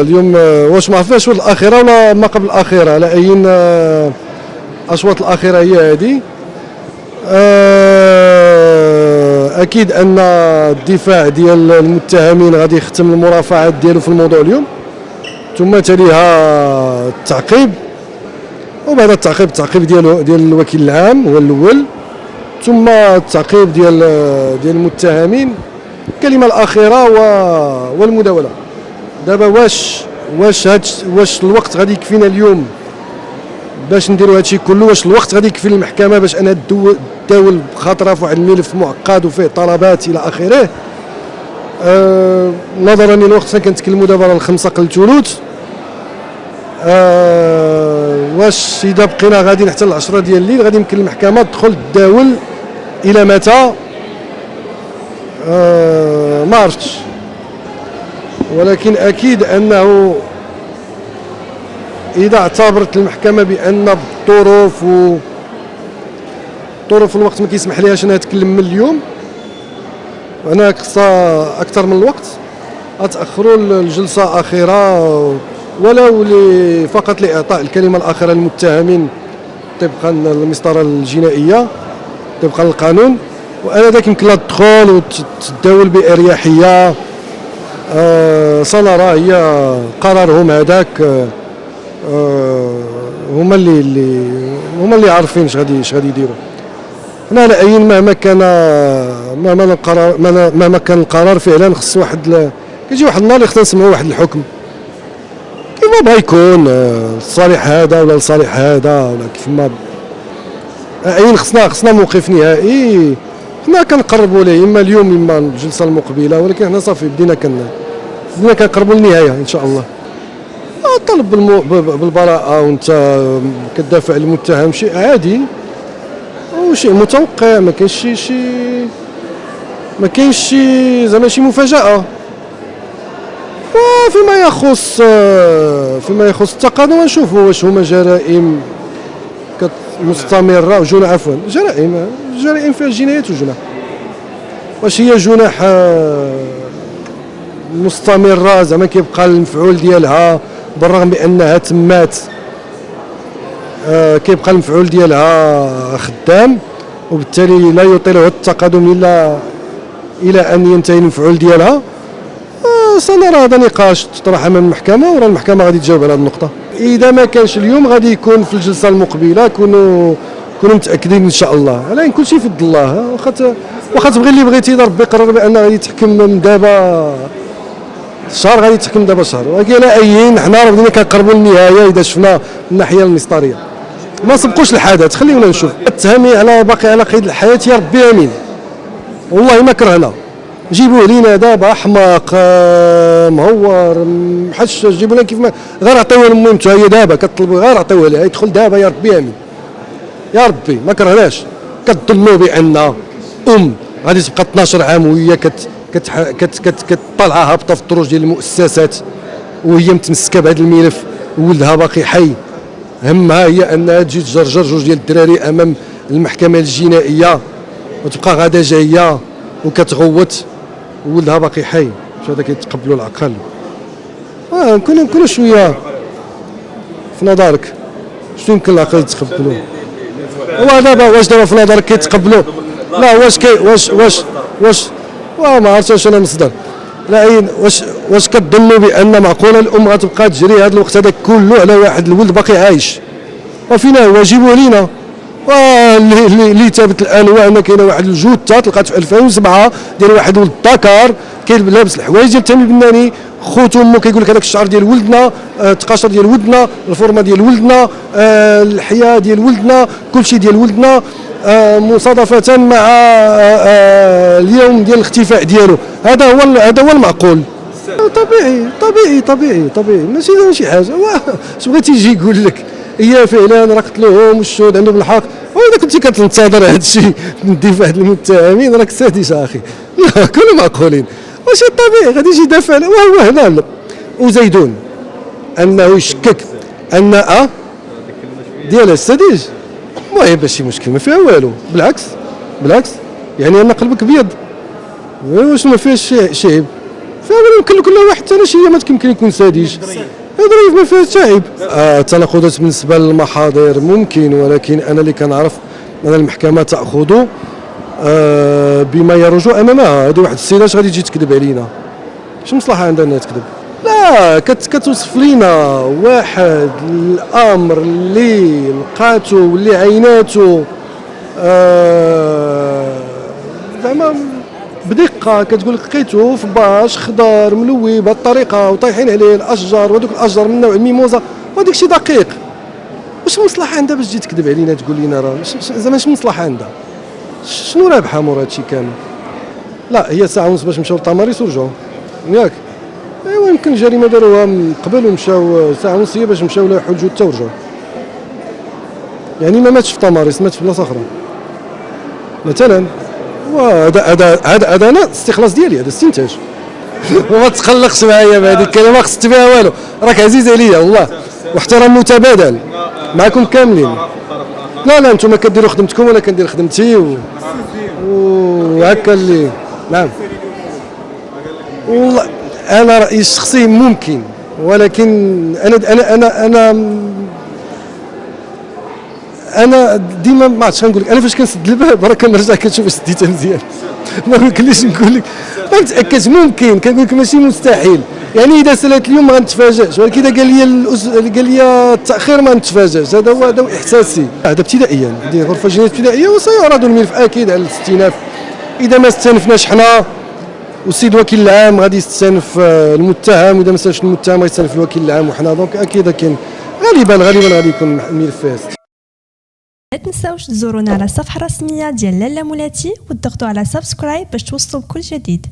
اليوم واش ما عرفناش الاخيره ولا ما قبل الاخيره، على اي الاصوات الاخيره هي هذه. اكيد ان الدفاع ديال المتهمين غادي يختم المرافعات ديالو في الموضوع اليوم، ثم تليها التعقيب، وبعد التعقيب ديال الوكيل العام هو الاول، ثم التعقيب ديال المتهمين، الكلمه الاخيره والمداوله. دابا واش الوقت غادي يكفينا اليوم باش نديروا هادشي كله؟ واش الوقت غادي يكفي للمحكمه باش انها تداول بخاطرها في واحد الملف معقد وفيه طلبات الى اخره؟ نظرا للوقت كنتكلموا دابا على 5 قل الثلث. واش اذا بقينا غاديين حتى 10 ديال الليل غادي يمكن المحكمه تدخل تداول الى متى؟ ما عرفتش، ولكن اكيد انه اذا اعتبرت المحكمه بان ظروف الوقت ما كيسمح ليهاش انها تكلم من اليوم، وانا خصها اكثر من الوقت، اتاخروا الجلسه اخيره ولو فقط لاعطاء الكلمه الاخيره للمتهمين طبقا للمسطره الجنائيه طبقا للقانون، وانا ذاك يمكن لها تدخل وتداول باريحيه. سنرى، هي قرارهم هذاك، هما اللي عارفين اش غادي يديروا. انا على اي مهما كان القرار فعلا خص كيجي واحد النهار اللي خصنا نسمعوا واحد الحكم كيف بغا يكون، لصالح هذا ولا لصالح هذا ولا كيف ما عين. خصنا موقف نهائي، حنا كنقربوا ليه اما اليوم اما الجلسه المقبله، ولكن حنا صافي بدينا كنقربوا للنهايه ان شاء الله. طلب بالبراءه وانت كتدافع المتهم شيء عادي وشيء متوقع، ما كاينش شي زعما شي مفاجاه. وفيما يخص التقاضي نشوفوا واش هما جرائم مستمره جرائم فيها جنايات وجنح، واش هي جنح مستمره زعما كيبقى المفعول ديالها بالرغم بانها تمات، كيبقى المفعول ديالها خدام، وبالتالي لا يطيله التقادم الى ان ينتهي المفعول ديالها. سنرى هذا نقاش تطرح امام المحكمه، ورا المحكمه غادي تجاوب على هذه النقطه. اذا ما كانش اليوم غادي يكون في الجلسه المقبله، كونوا متاكدين ان شاء الله. على كل شيء في يد الله، واخا تبغي اللي بغيتي اذا ربي قرر بان غادي تحكم من دابا شهر غادي تحكم دابا شهر، ولكن على اي حنا راه بدينا كنقربوا للنهايه. اذا شفنا من الناحيه المسطريه ما سبقوش الحدث، خليونا نشوف. التهمي باقي على قيد الحياه، يا ربي امين، والله ما كرهنا. جيبوه لينا دابا حماق مهور محشش، جيبوا لنا كيف ما غير عطيوه لميمته، هي دابا كطلبوا غير عطيوه لها يدخل دابا، يا ربي امين يا ربي ما كرهناش. كتظنوا بان غادي تبقى 12 عام وهي كتطلع هابطه في الدروج ديال المؤسسات وهي متمسكه بهذا الملف وولدها باقي حي، همها هي انها تجي تجرجر جوج ديال الدراري امام المحكمه الجنائيه وتبقى غادا جايه وكتغوت وولدها باقي حي. واش هذا كيتقبلوا العقل؟ نكونوا شويه في نظرك، شنو يمكن العقل يتقبلوا؟ واش دابا في نظرك كيتقبلوا؟ لا واش ما عرفتش انا مصدر. لا واش كتظنوا بان معقوله الام غتبقى تجري هذا الوقت هذا كله على واحد الولد باقي عايش؟ وفينا هو جيبوه لينا. اللي ثابت الان هو ان كاينه واحد الجثه تلقات في 2007 ديال واحد ولد دكار لابس الحوايج ديال تامي بناني، خوت امه كيقول لك هذاك الشعر ديال ولدنا، التقاشر ديال ولدنا، الفورمه ديال ولدنا، اللحيه ديال ولدنا، كلشي ديال ولدنا، مصادفه مع اليوم ديال الاختفاء ديالو. هذا هو المعقول. طبيعي ماشي حاجه. واش بغيتي يجي يقول لك هي فعلا راه قتلوهم والشهود عندهم الحق، واذا كنتي كتنتظر هذا الشيء من دفاع المتهمين راك سادس اخي. لا كونوا معقولين، واش طبيعي غادي يجي يدافع وهو هنا وزيدون انه يشكك ان ديال السادس. المهم ماشي مشكل، ما فيها والو، بالعكس بالعكس يعني ان قلبك ابيض واش ما فيهاش شعيب، فيمكن كل واحد حتى شي ما يمكن يكون ساديش ظريف ما فيهاش شعيب. التناقضات بالنسبه للمحاضر ممكن، ولكن انا اللي كنعرف ان المحكمه تاخذ بما يروج امامها. هذه واحد السيده اش غادي تجي تكذب علينا؟ اش مصلحه عندها انها تكذب؟ لا كتوصف لينا واحد الامر اللي لقاتو واللي عيناتو زعما بدقه، كتقول لك لقيتو في باش خضر ملوي بهذه الطريقه وطايحين عليه الاشجار، وهذوك الاشجار من نوع الميموزا، وهذاك شي دقيق. واش مصلحه عندها باش تجي تكذب علينا تقول لنا راه زعما اش مصلحه عندها؟ شنو رابحه مور هادشي كامل؟ لا هي ساعه ونص باش نمشيو للتماريس ورجعوا ياك. ايوا يمكن الجريمه داروها من قبل ومشاو ساعه ونص هي باش مشاو لاحوا الجود حتى ورجعوا. يعني ما ماتش في تماريس، مات في بلاصه اخرى مثلا. هذا انا استخلاص ديالي، هذا استنتاج. وما تقلقش معايا بهذه الكلمه، ما خصت بها والو، راك عزيزه ليا والله، واحترام متبادل معكم كاملين. لا انتم كديروا خدمتكم ولا كندير خدمتي وهكا اللي نعم. والله انا رايي الشخصي ممكن، ولكن انا ديما ما عرفتش غنقول لك. انا فاش كنسد الباب راه كنرجع كنشوف سديتها مزيان. ما يمكنليش نقول لك ما متاكدش، ممكن كنقول لك ماشي مستحيل. يعني اذا سالت اليوم ما غنتفاجئش، ولكن اذا قال لي التاخير ما نتفاجئش. هذا هو احساسي. هذا ابتدائيا هذه غرفه جنائيه ابتدائيه، وسيعرض الملف اكيد على الاستئناف. اذا ما استنفناش حنا والسيد وكيل العام غادي يستنف المتهم، واذا ما استنفش المتهم غيستنف الوكيل العام وحنا. دونك اكيد كاين غالبا غادي يكون الملف فاس. لا تنساوش تزورونا على الصفحه الرسميه ديال لالا مولاتي وتضغطوا على سبسكرايب باش توصلوا بكل جديد.